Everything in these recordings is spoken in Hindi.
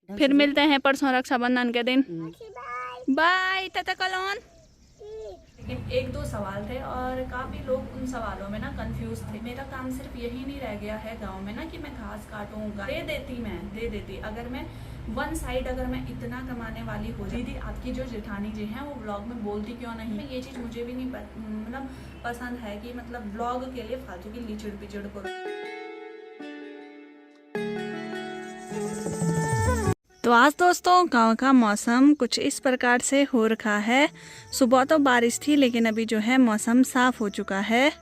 फिर मिलते हैं परसों रक्षाबंधन के दिन। बाय टाटा कलोन। लेकिन एक दो सवाल थे और काफ़ी लोग उन सवालों में ना कंफ्यूज थे। मेरा काम सिर्फ यही नहीं रह गया है गांव में ना कि मैं घास काटूँ, दे देती अगर मैं वन साइड अगर मैं इतना कमाने वाली हो। दीदी आपकी जो जेठानी जी हैं वो व्लॉग में बोलती क्यों नहीं? ये चीज़ मुझे भी नहीं मतलब पसंद है कि मतलब व्लॉग के लिए फालतू की लीचड़ पिचड़ करो। तो आज दोस्तों गांव का मौसम कुछ इस प्रकार से हो रखा है। सुबह तो बारिश थी लेकिन अभी जो है मौसम साफ हो चुका है।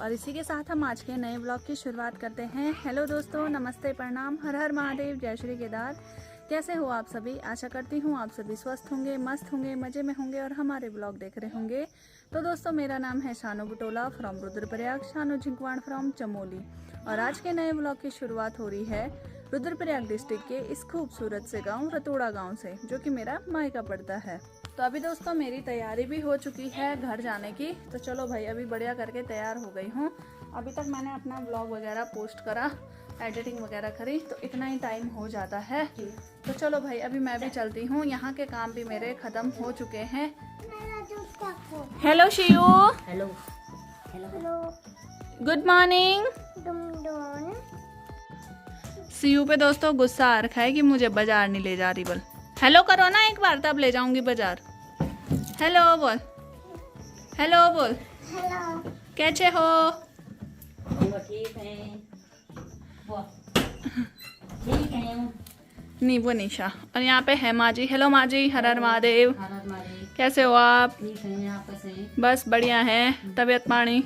और इसी के साथ हम आज के नए ब्लॉग की शुरुआत करते हैं। हेलो दोस्तों, नमस्ते, प्रणाम, हर हर महादेव, जय श्री केदार। कैसे हो आप सभी? आशा करती हूँ आप सभी स्वस्थ होंगे, मस्त होंगे, मजे में होंगे और हमारे ब्लॉग देख रहे होंगे। तो दोस्तों मेरा नाम है शानू बुटोला फ्रॉम रुद्रप्रयाग, शानू झिंकवाण फ्रॉम चमोली। और आज के नए ब्लॉग की शुरुआत हो रही है रुद्रप्रयाग डिस्ट्रिक्ट के इस खूबसूरत से गांव रतोड़ा गांव से, जो कि मेरा मायका पड़ता है। तो अभी दोस्तों मेरी तैयारी भी हो चुकी है घर जाने की। तो चलो भाई अभी बढ़िया करके तैयार हो गई हूँ। अभी तक मैंने अपना ब्लॉग वगैरह पोस्ट करा, एडिटिंग वगैरह करी, तो इतना ही टाइम हो जाता है। तो चलो भाई अभी मैं भी चलती हूँ। यहाँ के काम भी मेरे खत्म हो चुके हैं। हेलो शियू। Hello hello good morning. सीयू पे दोस्तों गुस्सा आ रखा है कि मुझे बाजार नहीं ले जा रही। बोल हेलो करो ना एक बार, तब ले जाऊंगी बाजार। हेलो बोल, हेलो बोल। हेलो कैसे हो? ठीक है नहीं वो निशा। और यहाँ पे है माँ जी। हेलो माँ जी, हर हर महादेव। कैसे हो आप? ठीक है, आप कैसे हैं? बस बढ़िया है। तबीयत पानी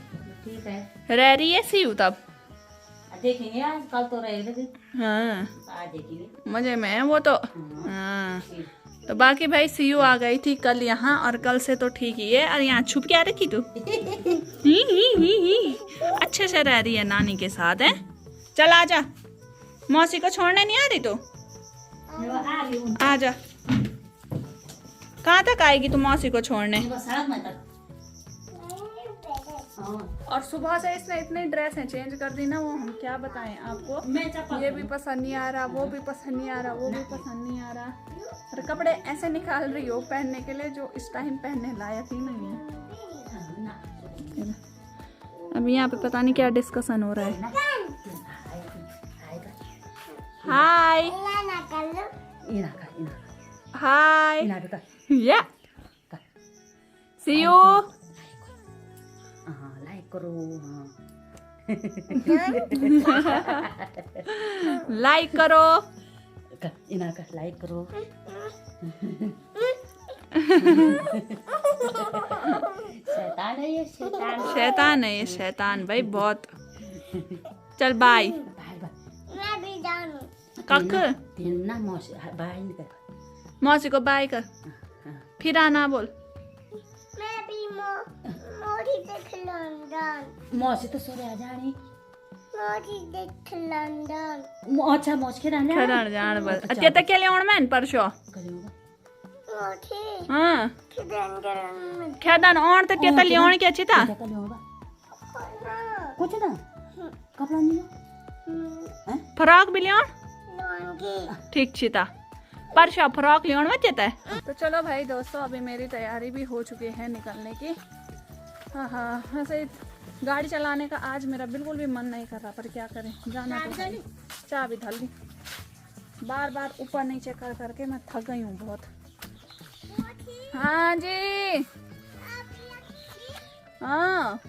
ठीक है, रह रही है सीयू तब? देखेंगे आज, कल तो रहेगा। हाँ आज देखेंगे। मजे में है वो तो। हाँ तो बाकी भाई सीयू आ गई थी कल यहाँ, और कल से तो ठीक ही है। और यहाँ छुप क्या रखी तू? ही। अच्छे से रह रही है नानी के साथ है। चल आजा, मौसी को छोड़ने नहीं आ रही तू? आजा। कहाँ तक आएगी तू मौसी को छोड़ने? और सुबह से इसने इतनी ड्रेसें चेंज कर दी ना, वो हम क्या बताएं आपको। ये भी पसंद नहीं आ रहा, वो भी पसंद नहीं आ रहा, वो भी पसंद नहीं आ रहा। और कपड़े ऐसे निकाल रही हो पहनने के लिए जो इस टाइम पहनने लायक ही नहीं है। अब यहाँ पे पता नहीं क्या डिस्कशन हो रहा है। हाय हाय या सी यू। लाइक करो। लाइक करो। लाइक करो। शैतान है ये, शैतान। शैतान है ये, शैतान भाई बहुत। चल बाय। मैं भी जानू। कक ना मौसी बाय नहीं कर। मौसी को बाय कर, फिर आना बोल। मैं भी मोरी देख लंदन। मौसी तो सोरे आ जानी। मोरी देख लंदन। अच्छा मौसी के रहने खड़न जान बस। अच्छा तक के लिए ओण मैन परसो मोठी। हां किदन खेदन ओण ते टेता लियोण के छिता कुछ ना कपड़ा नहीं है। फ्रॉक भी लियोण लोंगी। ठीक छिता परसो फ्रॉक लियोण में चेता है। तो चलो भाई दोस्तों अभी मेरी तैयारी भी हो चुकी है निकलने की। हाँ वैसे गाड़ी चलाने का आज मेरा बिल्कुल भी मन नहीं कर रहा, पर क्या करें, जाना तो है। चाह भी धल ली, बार बार ऊपर नीचे कर करके मैं थक गई हूँ बहुत। हाँ जी हाँ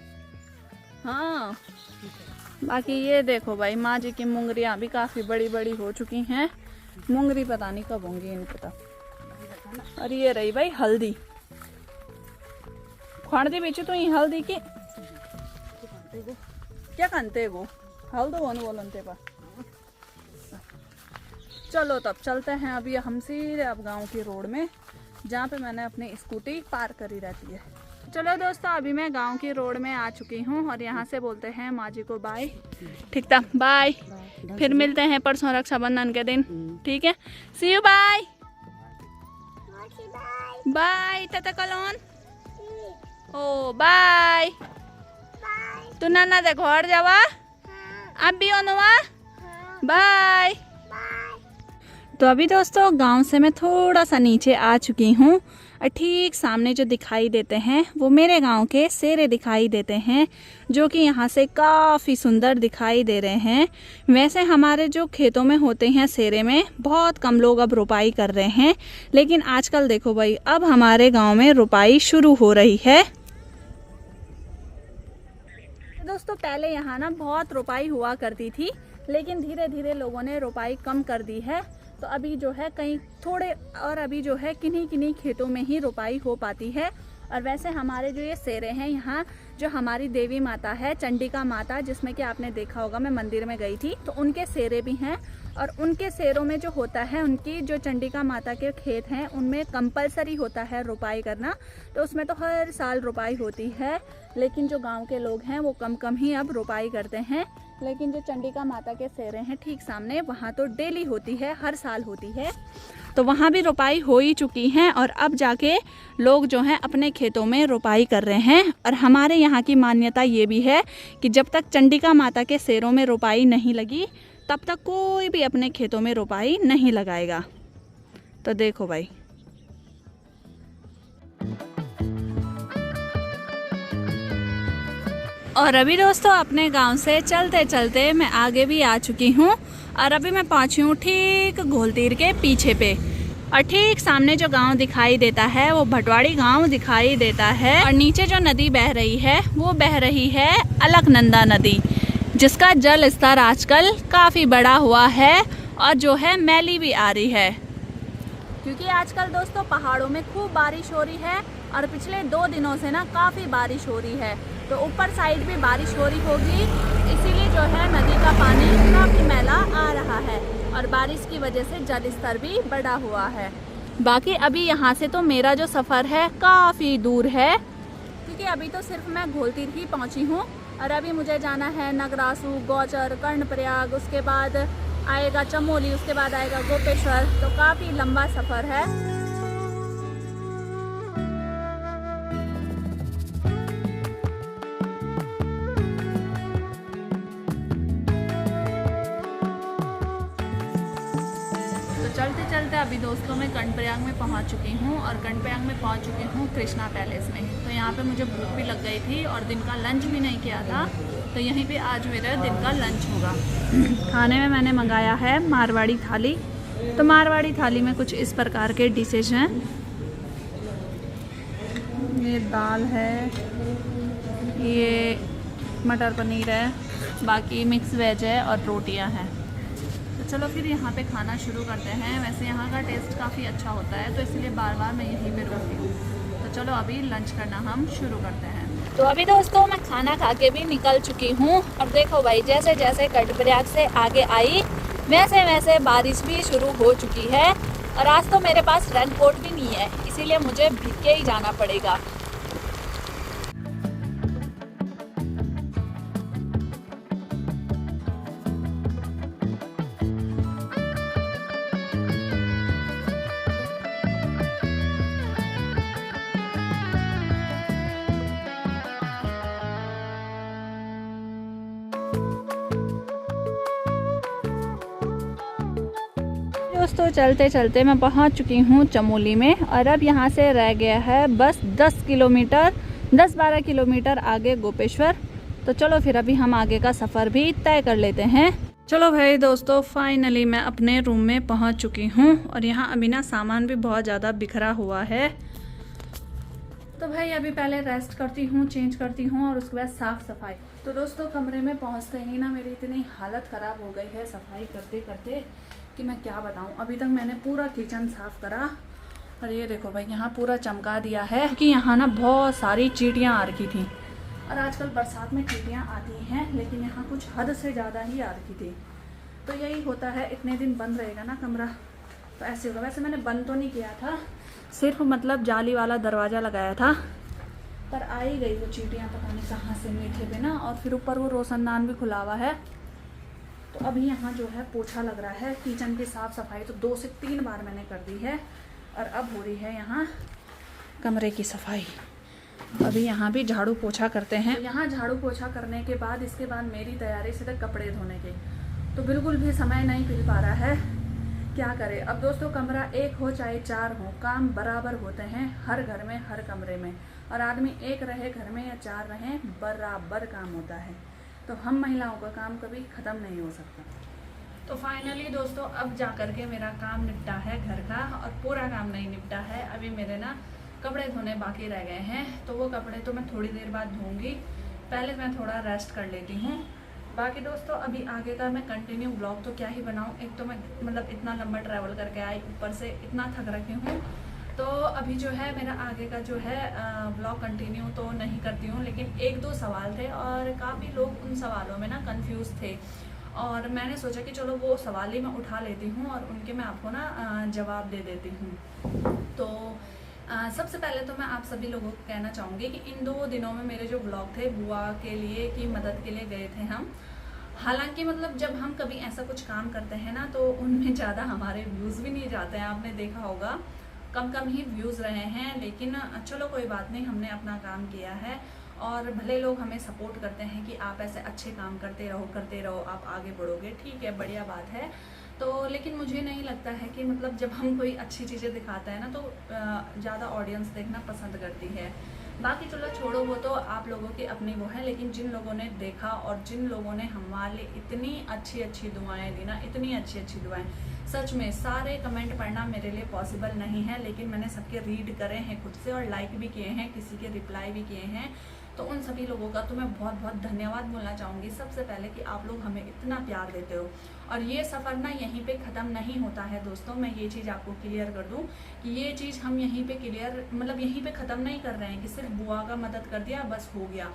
हाँ। बाकी ये देखो भाई माँ जी की मुंगरियाँ भी काफ़ी बड़ी बड़ी हो चुकी हैं। मुंगरी पता नहीं कब होंगी इनको तब। और ये रही भाई हल्दी, खड़दी बीच तो ही हल्दी की क्या करते गो हल्दो वन बोलते पर। चलो तब चलते हैं अभी हम सीधे अब गांव की रोड में, जहाँ पे मैंने अपनी स्कूटी पार्क करी रहती है। चलो दोस्तों अभी मैं गांव की रोड में आ चुकी हूँ और यहाँ से बोलते हैं माँ जी को बाय। ठीक था, बाय। फिर मिलते हैं परसों रक्षाबंधन के दिन, ठीक है? See you, bye bye tata कलोन। Oh bye. तू नाना दे घर जावा अब भी अनुआ। बाय। तो अभी दोस्तों गांव से मैं थोड़ा सा नीचे आ चुकी हूँ और ठीक सामने जो दिखाई देते हैं वो मेरे गांव के सेरे दिखाई देते हैं, जो कि यहाँ से काफ़ी सुंदर दिखाई दे रहे हैं। वैसे हमारे जो खेतों में होते हैं सेरे में बहुत कम लोग अब रोपाई कर रहे हैं, लेकिन आजकल देखो भाई अब हमारे गांव में रोपाई शुरू हो रही है। दोस्तों पहले यहाँ ना बहुत रोपाई हुआ करती थी, लेकिन धीरे धीरे लोगों ने रोपाई कम कर दी है। तो अभी जो है कहीं थोड़े और अभी जो है किन्हीं खेतों में ही रोपाई हो पाती है। और वैसे हमारे जो ये सेरे हैं, यहाँ जो हमारी देवी माता है चंडिका माता, जिसमें कि आपने देखा होगा मैं मंदिर में गई थी, तो उनके सेरे भी हैं। और उनके सेरों में जो होता है, उनकी जो चंडिका माता के खेत हैं उनमें कंपलसरी होता है रोपाई करना। तो उसमें तो हर साल रोपाई होती है, लेकिन जो गांव के लोग हैं वो कम ही अब रोपाई करते हैं। लेकिन जो चंडिका माता के सेरे हैं ठीक सामने, वहाँ तो डेली होती है, हर साल होती है। तो वहाँ भी रोपाई हो ही चुकी हैं और अब जाके लोग जो हैं अपने खेतों में रोपाई कर रहे हैं। और हमारे यहाँ की मान्यता ये भी है कि जब तक चंडिका माता के सेरों में रोपाई नहीं लगी तब तक कोई भी अपने खेतों में रोपाई नहीं लगाएगा। तो देखो भाई, और अभी दोस्तों अपने गांव से चलते चलते मैं आगे भी आ चुकी हूँ और अभी मैं पहुँची हूँ ठीक घोलतीर के पीछे पे। और ठीक सामने जो गांव दिखाई देता है वो भटवाड़ी गांव दिखाई देता है। और नीचे जो नदी बह रही है वो बह रही है अलकनंदा नदी, जिसका जल स्तर आजकल काफ़ी बड़ा हुआ है और जो है मैली भी आ रही है, क्योंकि आजकल दोस्तों पहाड़ों में खूब बारिश हो रही है और पिछले 2 दिनों से ना काफ़ी बारिश हो रही है। तो ऊपर साइड भी बारिश हो रही होगी, इसीलिए जो है नदी का पानी काफ़ी मैला आ रहा है और बारिश की वजह से जल स्तर भी बढ़ा हुआ है। बाकी अभी यहाँ से तो मेरा जो सफ़र है काफ़ी दूर है, क्योंकि अभी तो सिर्फ मैं घोलतीर ही पहुँची हूँ और अभी मुझे जाना है नगरासू, गौचर, कर्णप्रयाग, उसके बाद आएगा चमोली, उसके बाद आएगा गोपेश्वर। तो काफ़ी लंबा सफ़र है। चलते चलते अभी दोस्तों मैं कर्णप्रयाग में पहुंच चुकी हूं और कर्णप्रयाग में पहुंच चुकी हूं कृष्णा पैलेस में। तो यहां पे मुझे भूख भी लग गई थी और दिन का लंच भी नहीं किया था, तो यहीं पे आज मेरा दिन का लंच होगा। खाने में मैंने मंगाया है मारवाड़ी थाली। तो मारवाड़ी थाली में कुछ इस प्रकार के डिशेज हैं। ये दाल है, ये मटर पनीर है, बाकी मिक्स वेज है और रोटियाँ हैं। चलो फिर यहाँ पे खाना शुरू करते हैं। वैसे यहाँ का टेस्ट काफ़ी अच्छा होता है, तो इसलिए बार बार मैं यहीं पे रुकती हूँ। तो चलो अभी लंच करना हम शुरू करते हैं। तो अभी दोस्तों मैं खाना खा के भी निकल चुकी हूँ और देखो भाई जैसे जैसे कर्णप्रयाग से आगे आई वैसे वैसे बारिश भी शुरू हो चुकी है। और आज तो मेरे पास रेनकोट भी नहीं है, इसीलिए मुझे भीग के ही जाना पड़ेगा। दोस्तों चलते चलते मैं पहुंच चुकी हूं चमोली में और अब यहां से रह गया है बस 10-12 किलोमीटर आगे गोपेश्वर। तो चलो फिर अभी हम आगे का सफ़र भी तय कर लेते हैं। चलो भाई दोस्तों फाइनली मैं अपने रूम में पहुंच चुकी हूं और यहां अभी ना सामान भी बहुत ज़्यादा बिखरा हुआ है। तो भाई अभी पहले रेस्ट करती हूँ, चेंज करती हूँ और उसके बाद साफ़ सफाई। तो दोस्तों कमरे में पहुँचते ही ना मेरी इतनी हालत ख़राब हो गई है सफाई करते करते कि मैं क्या बताऊँ। अभी तक मैंने पूरा किचन साफ़ करा और ये देखो भाई यहाँ पूरा चमका दिया है, क्योंकि यहाँ ना बहुत सारी चींटियाँ आ रखी थी। और आजकल बरसात में चींटियाँ आती हैं, लेकिन यहाँ कुछ हद से ज़्यादा ही आ रखी थी। तो यही होता है, इतने दिन बंद रहेगा ना कमरा तो ऐसे होगा। वैसे मैंने बंद तो नहीं किया था, सिर्फ मतलब जाली वाला दरवाज़ा लगाया था, पर आ ही गई वो चींटियाँ पता नहीं कहाँ से मीठे पे ना। और फिर ऊपर वो रोशनदान भी खुला हुआ है। तो अभी यहाँ जो है पोछा लग रहा है। किचन की साफ़ सफाई तो 2 से 3 बार मैंने कर दी है और अब हो रही है यहाँ कमरे की सफाई। अभी यहाँ भी झाड़ू पोछा करते हैं। तो यहाँ झाड़ू पोछा करने के बाद इसके बाद मेरी तैयारी सीधे कपड़े धोने की। तो बिल्कुल भी समय नहीं मिल पा रहा है क्या करें। अब दोस्तों कमरा एक हो चाहे 4 हो, काम बराबर होते हैं हर घर में, हर कमरे में। और आदमी एक रहे घर में या 4 रहे, बराबर काम होता है। तो हम महिलाओं का काम कभी ख़त्म नहीं हो सकता। तो फाइनली दोस्तों अब जा कर के मेरा काम निपटा है घर का, और पूरा काम नहीं निपटा है। अभी मेरे ना कपड़े धोने बाकी रह गए हैं, तो वो कपड़े तो मैं थोड़ी देर बाद धोऊंगी। पहले मैं थोड़ा रेस्ट कर लेती हूँ। बाकी दोस्तों अभी आगे का मैं कंटिन्यू ब्लॉग तो क्या ही बनाऊँ। एक तो मैं मतलब इतना लंबा ट्रैवल करके आई, ऊपर से इतना थक रखी हूँ। तो अभी जो है मेरा आगे का जो है ब्लॉग कंटिन्यू तो नहीं करती हूँ, लेकिन 1-2 सवाल थे और काफ़ी लोग उन सवालों में ना कंफ्यूज थे, और मैंने सोचा कि चलो वो सवाल ही मैं उठा लेती हूँ और उनके मैं आपको ना जवाब दे देती हूँ। तो सबसे पहले तो मैं आप सभी लोगों को कहना चाहूँगी कि इन 2 दिनों में मेरे जो ब्लॉग थे बुआ के लिए की मदद के लिए गए थे हम। हालांकि मतलब जब हम कभी ऐसा कुछ काम करते हैं ना, तो उनमें ज़्यादा हमारे व्यूज़ भी नहीं जाते हैं, आपने देखा होगा कम ही व्यूज़ रहे हैं। लेकिन चलो कोई बात नहीं, हमने अपना काम किया है, और भले लोग हमें सपोर्ट करते हैं कि आप ऐसे अच्छे काम करते रहो, आप आगे बढ़ोगे, ठीक है, बढ़िया बात है। तो लेकिन मुझे नहीं लगता है कि मतलब जब हम कोई अच्छी चीज़ें दिखाते हैं ना, तो ज़्यादा ऑडियंस देखना पसंद करती है। बाकी चलो छोड़ो, वो तो आप लोगों की अपनी वो है। लेकिन जिन लोगों ने देखा और जिन लोगों ने हमारे लिए इतनी अच्छी दुआएं दी ना, इतनी अच्छी दुआएं, सच में सारे कमेंट पढ़ना मेरे लिए पॉसिबल नहीं है, लेकिन मैंने सबके रीड करे हैं खुद से और लाइक भी किए हैं, किसी के रिप्लाई भी किए हैं। तो उन सभी लोगों का तो मैं बहुत धन्यवाद बोलना चाहूँगी सबसे पहले कि आप लोग हमें इतना प्यार देते हो। और ये सफ़र ना यहीं पे ख़त्म नहीं होता है दोस्तों, मैं ये चीज़ आपको क्लियर कर दूं कि ये चीज़ हम यहीं पे मतलब यहीं पे ख़त्म नहीं कर रहे हैं कि सिर्फ बुआ का मदद कर दिया बस हो गया।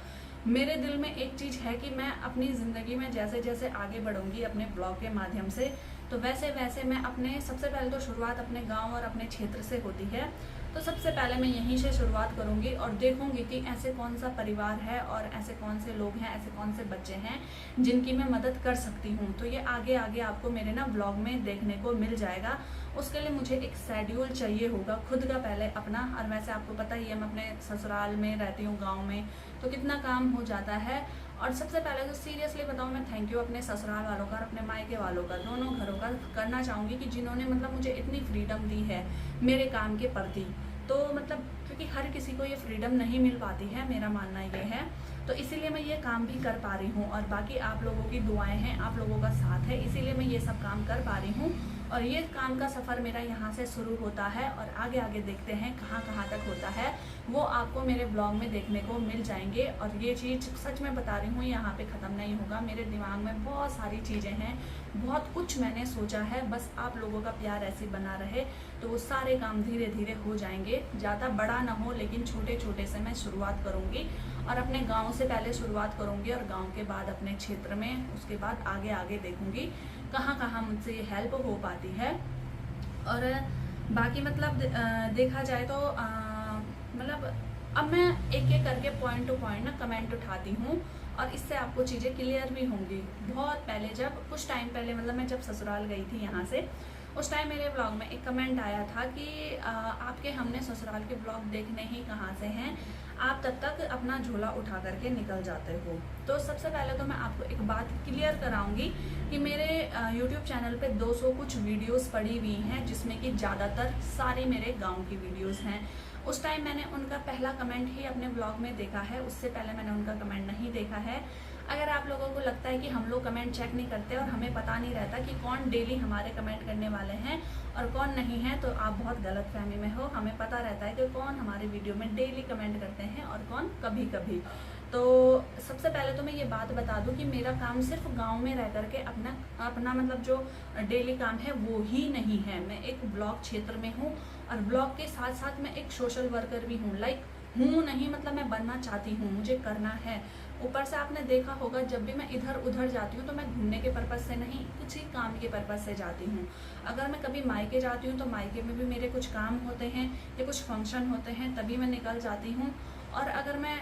मेरे दिल में एक चीज़ है कि मैं अपनी ज़िंदगी में जैसे जैसे आगे बढ़ूंगी अपने ब्लॉग के माध्यम से, तो वैसे वैसे मैं अपने सबसे पहले तो शुरुआत अपने गांव और अपने क्षेत्र से होती है। तो सबसे पहले मैं यहीं से शुरुआत करूंगी और देखूंगी कि ऐसे कौन सा परिवार है और ऐसे कौन से लोग हैं, ऐसे कौन से बच्चे हैं जिनकी मैं मदद कर सकती हूँ। तो ये आगे आगे आपको मेरे ना ब्लॉग में देखने को मिल जाएगा। उसके लिए मुझे एक शेड्यूल चाहिए होगा खुद का पहले अपना। और वैसे आपको पता ही है मैं अपने ससुराल में रहती हूँ, गाँव में, तो कितना काम हो जाता है। और सबसे पहले तो सीरियसली बताऊँ, मैं थैंक यू अपने ससुराल वालों का और अपने मायके वालों का, दोनों घरों का करना चाहूँगी कि जिन्होंने मतलब मुझे इतनी फ्रीडम दी है मेरे काम के प्रति। तो मतलब क्योंकि हर किसी को ये फ्रीडम नहीं मिल पाती है, मेरा मानना ये है, तो इसीलिए मैं ये काम भी कर पा रही हूँ। और बाकी आप लोगों की दुआएं हैं, आप लोगों का साथ है, इसीलिए मैं ये सब काम कर पा रही हूँ। और ये काम का सफ़र मेरा यहाँ से शुरू होता है और आगे आगे देखते हैं कहाँ कहाँ तक होता है, वो आपको मेरे ब्लॉग में देखने को मिल जाएंगे। और ये चीज़ सच में बता रही हूँ, यहाँ पे ख़त्म नहीं होगा। मेरे दिमाग में बहुत सारी चीज़ें हैं, बहुत कुछ मैंने सोचा है, बस आप लोगों का प्यार ऐसे बना रहे तो वो सारे काम धीरे धीरे हो जाएंगे। ज़्यादा बड़ा ना हो, लेकिन छोटे छोटे से मैं शुरुआत करूँगी और अपने गांव से पहले शुरुआत करूँगी और गांव के बाद अपने क्षेत्र में, उसके बाद आगे आगे देखूँगी कहाँ कहाँ मुझसे ये हेल्प हो पाती है। और बाकी मतलब देखा जाए तो मतलब अब मैं एक एक करके पॉइंट टू पॉइंट ना कमेंट उठाती हूँ और इससे आपको चीज़ें क्लियर भी होंगी। बहुत पहले जब कुछ टाइम पहले मतलब मैं जब ससुराल गई थी यहाँ से, उस टाइम मेरे ब्लॉग में एक कमेंट आया था कि आपके हमने ससुराल के ब्लॉग देखने ही कहाँ से हैं, आप तब तक अपना झोला उठा करके निकल जाते हो। तो सबसे पहले तो मैं आपको एक बात क्लियर कराऊंगी कि मेरे YouTube चैनल पे 200 कुछ वीडियोस पड़ी हुई हैं, जिसमें कि ज़्यादातर सारे मेरे गांव की वीडियोस हैं। उस टाइम मैंने उनका पहला कमेंट ही अपने ब्लॉग में देखा है, उससे पहले मैंने उनका कमेंट नहीं देखा है। अगर आप लोगों को लगता है कि हम लोग कमेंट चेक नहीं करते और हमें पता नहीं रहता कि कौन डेली हमारे कमेंट करने वाले हैं और कौन नहीं है, तो आप बहुत गलतफहमी में हो। हमें पता रहता है कि कौन हमारे वीडियो में डेली कमेंट करते हैं और कौन कभी कभी। तो सबसे पहले तो मैं ये बात बता दूं कि मेरा काम सिर्फ गांव में रह करके अपना मतलब जो डेली काम है वो ही नहीं है। मैं एक ब्लॉक क्षेत्र में हूँ और ब्लॉक के साथ साथ मैं एक सोशल वर्कर भी हूँ। हूँ नहीं मतलब मैं बनना चाहती हूँ, मुझे करना है। ऊपर से आपने देखा होगा जब भी मैं इधर उधर जाती हूँ तो मैं घूमने के पर्पज़ से नहीं, किसी काम के पर्पज़ से जाती हूँ। अगर मैं कभी मायके जाती हूँ तो मायके में भी मेरे कुछ काम होते हैं या कुछ फंक्शन होते हैं, तभी मैं निकल जाती हूँ। और अगर मैं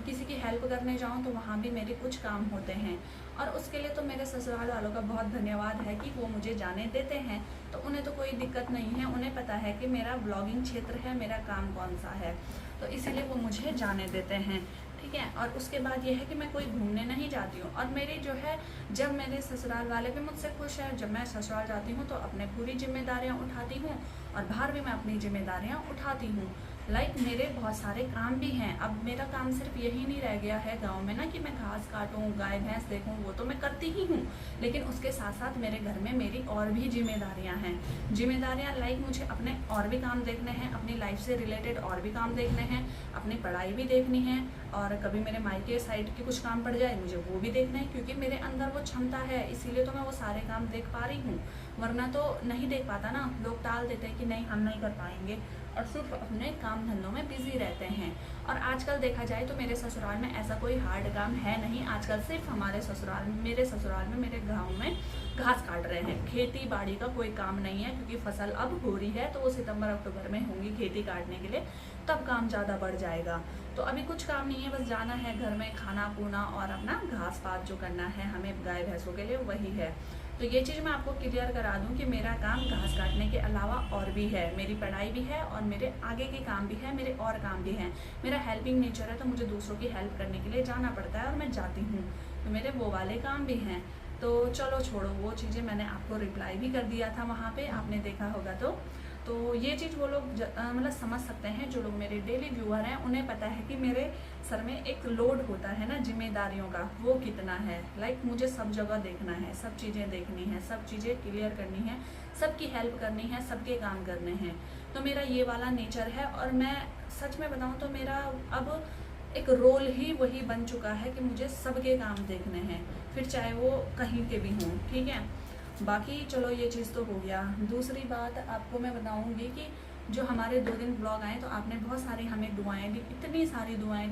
किसी की हेल्प करने जाऊँ तो वहाँ भी मेरे कुछ काम होते हैं। और उसके लिए तो मेरे ससुराल वालों का बहुत धन्यवाद है कि वो मुझे जाने देते हैं। तो उन्हें तो कोई दिक्कत नहीं है, उन्हें पता है कि मेरा ब्लॉगिंग क्षेत्र है, मेरा काम कौन सा है, तो इसीलिए वो मुझे जाने देते हैं। ठीक ठीक है। और उसके बाद ये है कि मैं कोई घूमने नहीं जाती हूँ। और मेरी जो है, जब मेरे ससुराल वाले भी मुझसे खुश हैं, जब मैं ससुराल जाती हूँ तो अपने पूरी जिम्मेदारियाँ उठाती हूँ और बाहर भी मैं अपनी जिम्मेदारियाँ उठाती हूँ। मेरे बहुत सारे काम भी हैं। अब मेरा काम सिर्फ यही नहीं रह गया है गांव में ना कि मैं घास काटूं, गाय भैंस देखूं, वो तो मैं करती ही हूँ, लेकिन उसके साथ साथ मेरे घर में मेरी और भी जिम्मेदारियां हैं। जिम्मेदारियां मुझे अपने और भी काम देखने हैं, अपनी लाइफ से रिलेटेड और भी काम देखने हैं, अपनी पढ़ाई भी देखनी है, और कभी मेरे मायके साइड के कुछ काम पड़ जाए मुझे वो भी देखना है, क्योंकि मेरे अंदर वो क्षमता है, इसीलिए तो मैं वो सारे काम देख पा रही हूँ। वरना तो नहीं देख पाता ना, लोग टाल देते हैं कि नहीं हम नहीं कर पाएंगे और सिर्फ अपने काम धंधों में बिजी रहते हैं। और आजकल देखा जाए तो मेरे ससुराल में ऐसा कोई हार्ड काम है नहीं। आजकल सिर्फ मेरे ससुराल में मेरे गांव में घास काट रहे हैं। खेती बाड़ी का कोई काम नहीं है, क्योंकि फसल अब हो रही है तो वो सितंबर अक्टूबर में होंगी खेती काटने के लिए, तब काम ज़्यादा बढ़ जाएगा। तो अभी कुछ काम नहीं है, बस जाना है घर में, खाना पीना और अपना घास पात जो करना है हमें गाय भैंसों के लिए वही है। तो ये चीज़ मैं आपको क्लियर करा दूं कि मेरा काम घास काटने के अलावा और भी है, मेरी पढ़ाई भी है और मेरे आगे के काम भी है, मेरे और काम भी हैं। मेरा हेल्पिंग नेचर है, तो मुझे दूसरों की हेल्प करने के लिए जाना पड़ता है और मैं जाती हूँ, तो मेरे वो वाले काम भी हैं। तो चलो छोड़ो वो चीज़ें, मैंने आपको रिप्लाई भी कर दिया था वहाँ पे, आपने देखा होगा। तो ये चीज़ वो लोग मतलब समझ सकते हैं, जो लोग मेरे डेली व्यूअर हैं उन्हें पता है कि मेरे सर में एक लोड होता है ना जिम्मेदारियों का, वो कितना है। मुझे सब जगह देखना है, सब चीज़ें देखनी है, सब चीज़ें क्लियर करनी है, सबकी हेल्प करनी है, सबके काम करने हैं। तो मेरा ये वाला नेचर है, और मैं सच में बताऊँ तो मेरा अब एक रोल ही वही बन चुका है कि मुझे सबके काम देखने हैं, फिर चाहे वो कहीं के भी हों, ठीक है। बाकी चलो ये चीज़ तो हो गया। दूसरी बात आपको मैं बताऊंगी कि जो हमारे 2 दिन ब्लॉग आए तो आपने बहुत सारी हमें दुआएं दी, इतनी सारी दुआएं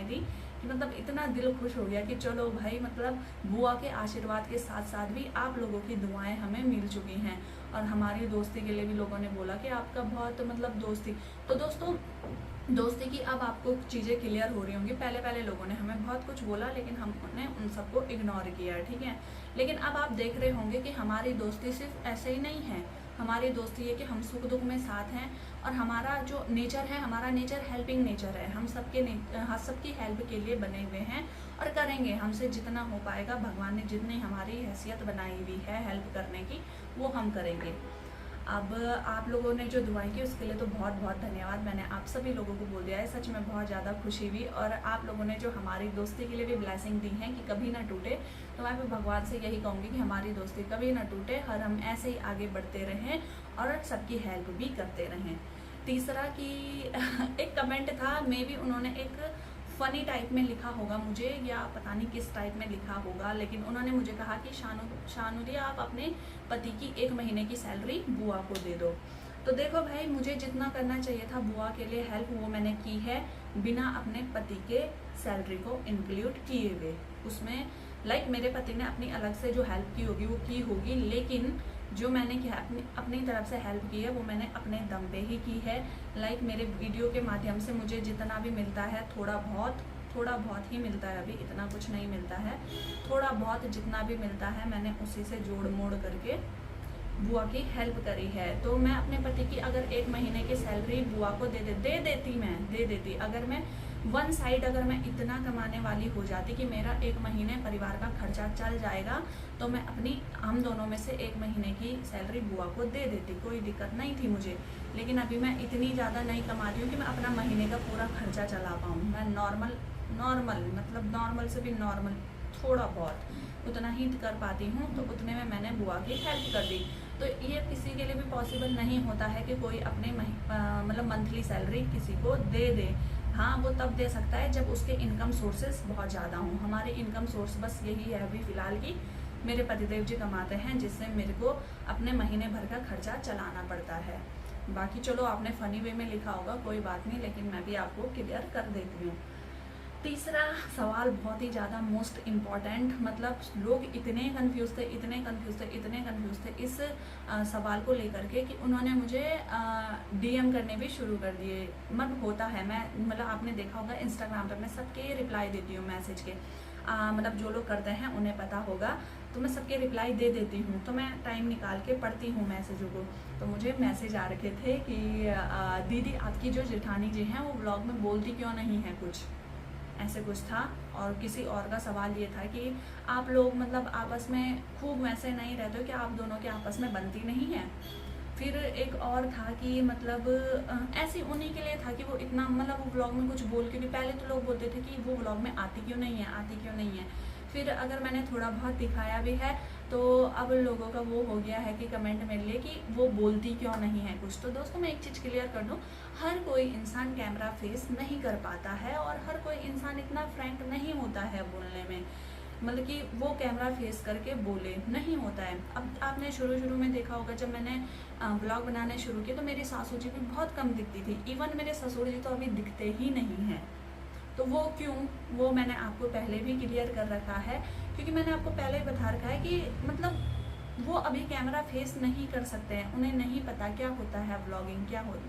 दी कि मतलब इतना दिल खुश हो गया कि चलो भाई, मतलब बुआ के आशीर्वाद के साथ साथ भी आप लोगों की दुआएं हमें मिल चुकी हैं। और हमारी दोस्ती के लिए भी लोगों ने बोला कि आपका बहुत मतलब दोस्ती। तो दोस्तों, दोस्ती की अब आपको चीज़ें क्लियर हो रही होंगी। पहले लोगों ने हमें बहुत कुछ बोला, लेकिन हमने उन सबको इग्नोर किया, ठीक है। लेकिन अब आप देख रहे होंगे कि हमारी दोस्ती सिर्फ ऐसे ही नहीं है। हमारी दोस्ती है कि हम सुख दुख में साथ हैं, और हमारा जो नेचर है, हमारा नेचर हेल्पिंग नेचर है। हम सबकी हेल्प के लिए बने हुए हैं और करेंगे। हमसे जितना हो पाएगा, भगवान ने जितनी हमारी हैसियत बनाई हुई है हेल्प करने की, वो हम करेंगे। अब आप लोगों ने जो दुआएं की उसके लिए तो बहुत बहुत धन्यवाद। मैंने आप सभी लोगों को बोल दिया है, सच में बहुत ज़्यादा खुशी हुई। और आप लोगों ने जो हमारी दोस्ती के लिए भी ब्लेसिंग दी है कि कभी ना टूटे, तो मैं भी भगवान से यही कहूँगी कि हमारी दोस्ती कभी ना टूटे, और हम ऐसे ही आगे बढ़ते रहें और सबकी हेल्प भी करते रहें। तीसरा कि एक कमेंट था, मे भी उन्होंने एक फ़नी टाइप में लिखा होगा मुझे, या पता नहीं किस टाइप में लिखा होगा, लेकिन उन्होंने मुझे कहा कि शानुरी आप अपने पति की 1 महीने की सैलरी बुआ को दे दो। तो देखो भाई, मुझे जितना करना चाहिए था बुआ के लिए हेल्प, वो मैंने की है, बिना अपने पति के सैलरी को इंक्लूड किए हुए। उसमें मेरे पति ने अपनी अलग से जो हेल्प की होगी वो की होगी, लेकिन जो मैंने अपनी तरफ से हेल्प की है वो मैंने अपने दम पे ही की है। मेरे वीडियो के माध्यम से मुझे जितना भी मिलता है, थोड़ा बहुत ही मिलता है, अभी इतना कुछ नहीं मिलता है, थोड़ा बहुत जितना भी मिलता है मैंने उसी से जोड़ मोड़ करके बुआ की हेल्प करी है। तो मैं अपने पति की अगर 1 महीने की सैलरी बुआ को दे देती, अगर मैं वन साइड अगर मैं इतना कमाने वाली हो जाती कि मेरा 1 महीने परिवार का खर्चा चल जाएगा, तो मैं हम दोनों में से 1 महीने की सैलरी बुआ को दे देती, कोई दिक्कत नहीं थी मुझे। लेकिन अभी मैं इतनी ज़्यादा नहीं कमाती हूँ कि मैं अपना महीने का पूरा खर्चा चला पाऊँ। मैं नॉर्मल मतलब नॉर्मल से भी नॉर्मल थोड़ा बहुत उतना ही कर पाती हूँ, तो उतने में मैंने बुआ की हेल्प कर दी। तो ये किसी के लिए भी पॉसिबल नहीं होता है कि कोई अपने मतलब मंथली सैलरी किसी को दे दे। हाँ, वो तब दे सकता है जब उसके इनकम सोर्सेस बहुत ज़्यादा हों। हमारे इनकम सोर्स बस यही है अभी फ़िलहाल की मेरे पतिदेव जी कमाते हैं, जिससे मेरे को अपने महीने भर का खर्चा चलाना पड़ता है। बाकी चलो, आपने फ़नी वे में लिखा होगा, कोई बात नहीं, लेकिन मैं भी आपको क्लियर कर देती हूँ। तीसरा सवाल बहुत ही ज़्यादा मोस्ट इम्पॉर्टेंट, मतलब लोग इतने कंफ्यूज थे इस सवाल को लेकर के कि उन्होंने मुझे DM करने भी शुरू कर दिए। मतलब होता है, मैं मतलब आपने देखा होगा इंस्टाग्राम पर मैं सबके रिप्लाई देती हूँ मैसेज के, मतलब जो लोग करते हैं उन्हें पता होगा, तो मैं सबके रिप्लाई दे देती हूँ। तो मैं टाइम निकाल के पढ़ती हूँ मैसेजों को। तो मुझे मैसेज आ रखे थे कि दीदी आपकी जो जेठानी जी हैं वो ब्लॉग में बोलती क्यों नहीं है कुछ। ऐसे कुछ था। और किसी और का सवाल ये था कि आप लोग मतलब आपस में खूब वैसे नहीं रहते हो कि आप दोनों के आपस में बनती नहीं है। फिर एक और था कि मतलब ऐसी उन्हीं के लिए था कि वो इतना मतलब वो व्लॉग में कुछ बोल के भी, पहले तो लोग बोलते थे कि वो व्लॉग में आती क्यों नहीं है, आती क्यों नहीं है। फिर अगर मैंने थोड़ा बहुत दिखाया भी है तो अब लोगों का वो हो गया है कि कमेंट मेरे लिए कि वो बोलती क्यों नहीं है कुछ। तो दोस्तों मैं एक चीज़ क्लियर कर दूं, हर कोई इंसान कैमरा फेस नहीं कर पाता है और हर कोई इंसान इतना फ्रैंक नहीं होता है बोलने में, मतलब कि वो कैमरा फेस करके बोले, नहीं होता है। अब आपने शुरू में देखा होगा जब मैंने ब्लॉग बनाने शुरू किए तो मेरी सासू जी भी बहुत कम दिखती थी, इवन मेरे ससुर जी तो अभी दिखते ही नहीं हैं। तो वो क्यों, वो मैंने आपको पहले भी क्लियर कर रखा है, क्योंकि मैंने आपको पहले ही बता रखा है कि मतलब वो अभी कैमरा फेस नहीं कर सकते हैं, उन्हें नहीं पता क्या होता है व्लॉगिंग,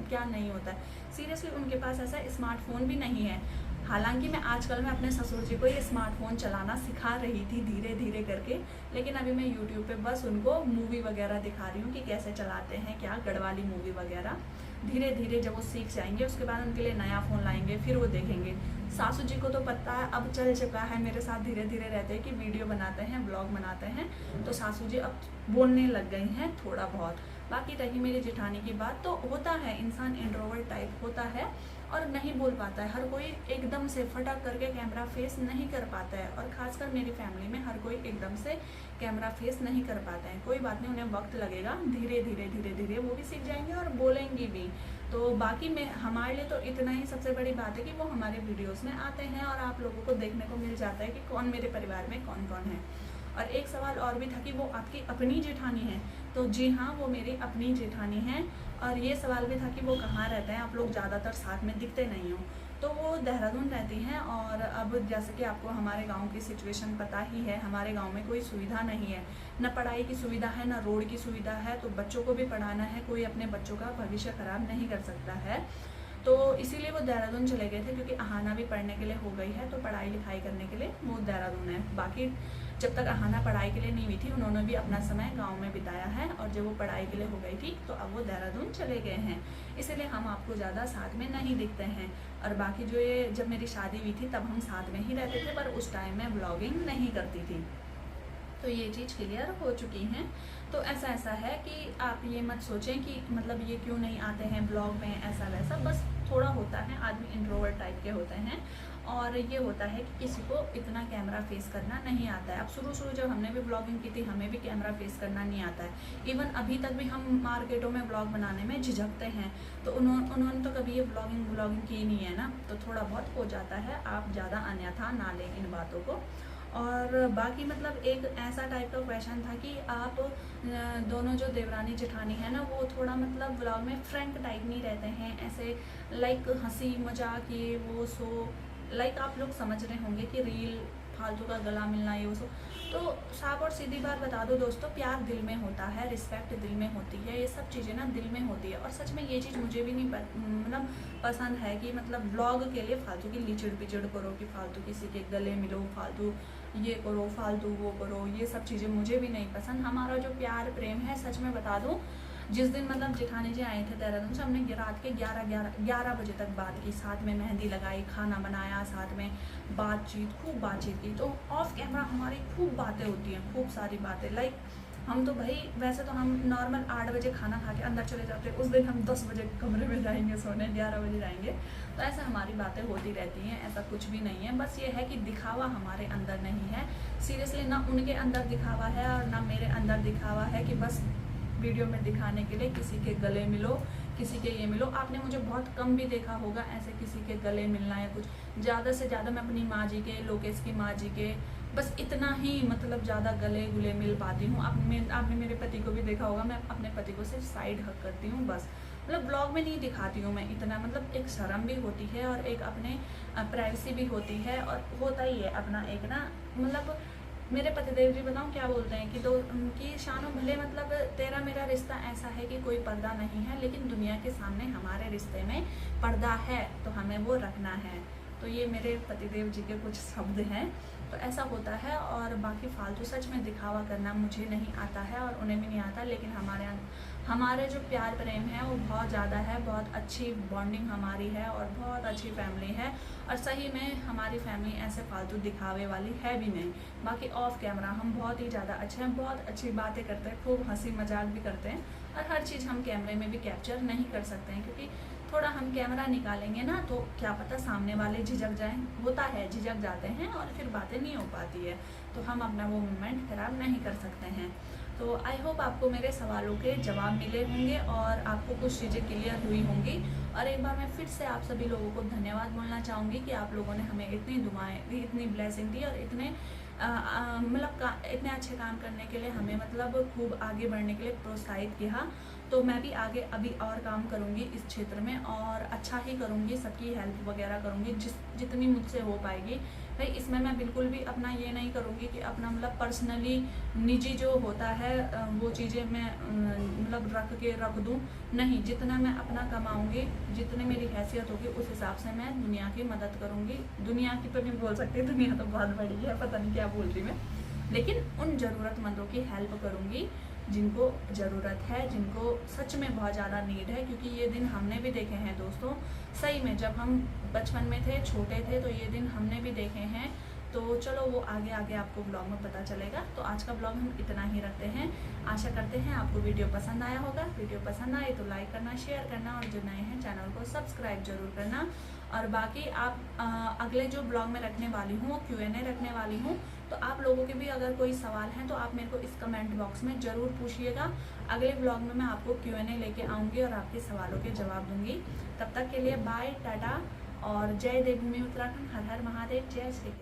क्या नहीं होता है। सीरियसली उनके पास ऐसा स्मार्टफोन भी नहीं है। हालांकि मैं आजकल मैं अपने ससुर जी को ये स्मार्टफोन चलाना सिखा रही थी धीरे धीरे करके, लेकिन अभी मैं यूट्यूब पे बस उनको मूवी वगैरह दिखा रही हूँ कि कैसे चलाते हैं, क्या गढ़वाली मूवी वगैरह। धीरे धीरे जब वो सीख जाएंगे उसके बाद उनके लिए नया फ़ोन लाएंगे, फिर वो देखेंगे। सासू जी को तो पता है, अब चल चुका है, मेरे साथ धीरे धीरे रहते हैं कि वीडियो बनाते हैं, ब्लॉग बनाते हैं, तो सासू जी अब बोलने लग गई हैं थोड़ा बहुत। बाकी रही मेरी जेठानी की बात, तो होता है इंसान इंट्रोवर्ट टाइप होता है और नहीं बोल पाता है, हर कोई एकदम से फटाक करके कैमरा फेस नहीं कर पाता है। और खासकर मेरी फैमिली में हर कोई एकदम से कैमरा फेस नहीं कर पाता है। कोई बात नहीं, उन्हें वक्त लगेगा, धीरे धीरे वो भी सीख जाएंगे और बोलेंगी भी। तो बाकी में हमारे लिए तो इतना ही सबसे बड़ी बात है कि वो हमारे वीडियोस में आते हैं और आप लोगों को देखने को मिल जाता है कि कौन मेरे परिवार में कौन कौन है। और एक सवाल और भी था कि वो आपकी अपनी जेठानी है, तो जी हाँ, वो मेरी अपनी जेठानी है। और ये सवाल भी था कि वो कहाँ रहते हैं, आप लोग ज़्यादातर साथ में दिखते नहीं हो। तो वो देहरादून रहती हैं। और अब जैसे कि आपको हमारे गांव की सिचुएशन पता ही है, हमारे गांव में कोई सुविधा नहीं है, न पढ़ाई की सुविधा है, न रोड की सुविधा है। तो बच्चों को भी पढ़ाना है, कोई अपने बच्चों का भविष्य खराब नहीं कर सकता है। तो इसीलिए वो देहरादून चले गए थे, क्योंकि अहाना भी पढ़ने के लिए हो गई है, तो पढ़ाई लिखाई करने के लिए वो देहरादून है। बाकी जब तक अहाना पढ़ाई के लिए नहीं हुई थी, उन्होंने भी अपना समय गांव में बिताया है। और जब वो पढ़ाई के लिए हो गई थी तो अब वो देहरादून चले गए हैं, इसीलिए हम आपको ज़्यादा साथ में नहीं दिखते हैं। और बाकी जो ये जब मेरी शादी हुई थी तब हम साथ में ही रहते थे, पर उस टाइम में ब्लॉगिंग नहीं करती थी। तो ये चीज़ क्लियर हो चुकी हैं। तो ऐसा है कि आप ये मत सोचें कि मतलब ये क्यों नहीं आते हैं ब्लॉग में, ऐसा वैसा, बस थोड़ा होता है, आदमी इंट्रोवर्ट टाइप के होते हैं। और ये होता है कि किसी को इतना कैमरा फेस करना नहीं आता है। अब शुरू जब हमने भी ब्लॉगिंग की थी, हमें भी कैमरा फेस करना नहीं आता है। इवन अभी तक भी हम मार्केटों में ब्लॉग बनाने में झिझकते हैं। तो उन्होंने तो कभी ये ब्लॉगिंग की नहीं है ना, तो थोड़ा बहुत हो जाता है। आप ज़्यादा अन्यथा ना लें इन बातों को। और बाकी मतलब एक ऐसा टाइप का क्वेश्चन था कि आप दोनों जो देवरानी जेठानी है ना, वो थोड़ा मतलब व्लॉग में फ्रैंक टाइप नहीं रहते हैं, ऐसे लाइक हंसी मजाक ये वो सो, लाइक आप लोग समझ रहे होंगे कि रील फालतू का गला मिलना ये वो सो। तो साफ और सीधी बात बता दो दोस्तों, प्यार दिल में होता है, रिस्पेक्ट दिल में होती है, ये सब चीज़ें ना दिल में होती है। और सच में ये चीज़ मुझे भी नहीं मतलब पसंद है कि मतलब ब्लॉग के लिए फालतू की लीचड़ पिचड़ करो, कि फालतू किसी के गले मिलो, फालतू ये करो, फालतू वो करो, ये सब चीज़ें मुझे भी नहीं पसंद। हमारा जो प्यार प्रेम है, सच में बता दूँ, जिस दिन मतलब जेठानी जी आए थे देहरादून से, हमने रात के 11 बजे तक बात की, साथ में मेहंदी लगाई, खाना बनाया, साथ में खूब बातचीत की। तो ऑफ कैमरा हमारी खूब बातें होती हैं, खूब सारी बातें। लाइक हम तो भाई वैसे तो हम नॉर्मल 8 बजे खाना खा के अंदर चले जाते हैं, उस दिन हम 10 बजे कमरे में जाएंगे सोने, 11 बजे जाएंगे। तो ऐसा हमारी बातें होती रहती हैं, ऐसा कुछ भी नहीं है। बस ये है कि दिखावा हमारे अंदर नहीं है। सीरियसली ना उनके अंदर दिखावा है और ना मेरे अंदर दिखावा है कि बस वीडियो में दिखाने के लिए किसी के गले मिलो, किसी के ये मिलो। आपने मुझे बहुत कम भी देखा होगा ऐसे किसी के गले मिलना या कुछ। ज़्यादा से ज़्यादा मैं अपनी माँ जी के, लोकेश की माँ जी के, बस इतना ही मतलब ज़्यादा गले गुले मिल पाती हूँ। आपने मेरे पति को भी देखा होगा, मैं अपने पति को सिर्फ साइड हक करती हूँ बस। मतलब ब्लॉग में नहीं दिखाती हूँ मैं इतना, मतलब एक शर्म भी होती है और एक अपने प्राइवेसी भी होती है। और होता ही है अपना एक ना, मतलब मेरे पतिदेव जी बताऊँ क्या बोलते हैं कि उनकी शानो भले मतलब तेरा मेरा रिश्ता ऐसा है कि कोई पर्दा नहीं है, लेकिन दुनिया के सामने हमारे रिश्ते में पर्दा है, तो हमें वो रखना है। तो ये मेरे पतिदेव जी के कुछ शब्द हैं। तो ऐसा होता है। और बाकी फालतू सच में दिखावा करना मुझे नहीं आता है और उन्हें भी नहीं आता। लेकिन हमारे जो प्यार प्रेम है वो बहुत ज़्यादा है, बहुत अच्छी बॉन्डिंग हमारी है और बहुत अच्छी फैमिली है। और सही में हमारी फैमिली ऐसे फालतू दिखावे वाली है भी नहीं। बाकी ऑफ कैमरा हम बहुत ही ज़्यादा अच्छे हैं, बहुत अच्छी बातें करते हैं, खूब हंसी मजाक भी करते हैं। और हर चीज़ हम कैमरे में भी कैप्चर नहीं कर सकते हैं, क्योंकि थोड़ा हम कैमरा निकालेंगे ना तो क्या पता सामने वाले झिझक जाएं, होता है झिझक जाते हैं और फिर बातें नहीं हो पाती है, तो हम अपना वो मोमेंट खराब नहीं कर सकते हैं। तो आई होप आपको मेरे सवालों के जवाब मिले होंगे और आपको कुछ चीज़ें क्लियर हुई होंगी। और एक बार मैं फिर से आप सभी लोगों को धन्यवाद बोलना चाहूँगी कि आप लोगों ने हमें इतनी दुआएं दी, इतनी ब्लेसिंग दी और इतने मतलब इतने अच्छे काम करने के लिए हमें मतलब खूब आगे बढ़ने के लिए प्रोत्साहित किया। तो मैं भी आगे अभी और काम करूँगी इस क्षेत्र में और अच्छा ही करूँगी, सबकी हेल्प वगैरह करूँगी जितनी मुझसे हो पाएगी। भाई इसमें मैं बिल्कुल भी अपना ये नहीं करूँगी कि अपना मतलब पर्सनली निजी जो होता है वो चीज़ें मैं मतलब रख दूँ, नहीं। जितना मैं अपना कमाऊँगी, जितनी मेरी हैसियत होगी उस हिसाब से मैं दुनिया की मदद करूँगी। दुनिया की तो नहीं बोल सकती, दुनिया तो बहुत बड़ी है, पता नहीं क्या बोल रही मैं, लेकिन उन ज़रूरतमंदों की हेल्प करूँगी जिनको ज़रूरत है, जिनको सच में बहुत ज़्यादा नीड है। क्योंकि ये दिन हमने भी देखे हैं दोस्तों, सही में जब हम बचपन में थे, छोटे थे, तो ये दिन हमने भी देखे हैं। तो चलो वो आगे आगे आपको ब्लॉग में पता चलेगा। तो आज का ब्लॉग हम इतना ही रखते हैं। आशा करते हैं आपको वीडियो पसंद आया होगा। वीडियो पसंद आए तो लाइक करना, शेयर करना और जो नए हैं चैनल को सब्सक्राइब जरूर करना। और बाकी आप अगले जो ब्लॉग में रखने वाली हूँ, Q&A रखने वाली हूँ, तो आप लोगों के भी अगर कोई सवाल हैं तो आप मेरे को इस कमेंट बॉक्स में ज़रूर पूछिएगा। अगले ब्लॉग में मैं आपको Q&A लेके आऊँगी और आपके सवालों के जवाब दूँगी। तब तक के लिए बाय, टाटा और जय देवभूमि उत्तराखंड। हर हर महादेव, जय श्री कृष्ण।